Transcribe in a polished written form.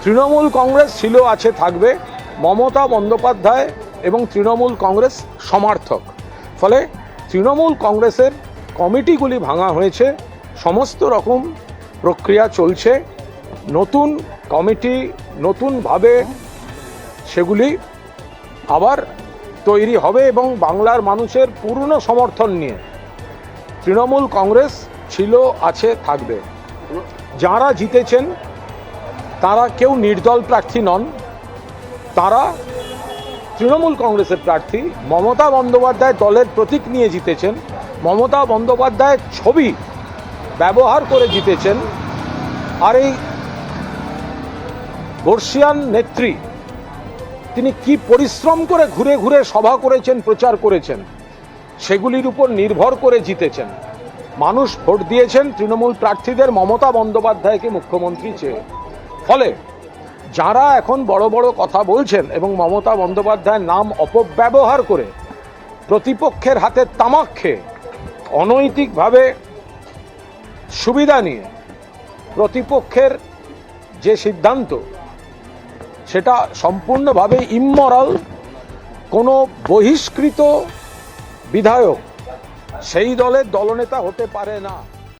তৃণমূল কংগ্রেস ছিল, আছে, থাকবে। মমতা বন্দ্যোপাধ্যায় এবং তৃণমূল কংগ্রেস সমার্থক। ফলে তৃণমূল কংগ্রেসের কমিটিগুলি ভাঙা হয়েছে, সমস্ত রকম প্রক্রিয়া চলছে। নতুন কমিটি নতুনভাবে সেগুলি আবার তৈরি হবে এবং বাংলার মানুষের পূর্ণ সমর্থন নিয়ে তৃণমূল কংগ্রেস ছিল, আছে, থাকবে। যারা জিতেছেন তারা কেউ নির্দল প্রার্থী নন, তারা তৃণমূল কংগ্রেসের প্রার্থী। মমতা বন্দ্যোপাধ্যায় দলের প্রতীক নিয়ে জিতেছেন, মমতা বন্দ্যোপাধ্যায়ের ছবি ব্যবহার করে জিতেছেন। আর এই বর্ষিয়ান নেত্রী তিনি কি পরিশ্রম করে ঘুরে ঘুরে সভা করেছেন, প্রচার করেছেন, সেগুলির উপর নির্ভর করে জিতেছেন। মানুষ ভোট দিয়েছেন তৃণমূল প্রার্থীদের মমতা বন্দ্যোপাধ্যায়কে মুখ্যমন্ত্রী চেয়ে। ফলে যারা এখন বড় বড় কথা বলছেন এবং মমতা বন্দ্যোপাধ্যায়ের নাম অপব্যবহার করে প্রতিপক্ষের হাতে তামাক খেয়ে অনৈতিকভাবে সুবিধা নিয়ে প্রতিপক্ষের যে সিদ্ধান্ত সেটা সম্পূর্ণভাবে ইমমরাল, কোনো বহিষ্কৃত বিধায়ক সেই দলের দলনেতা হতে পারে না।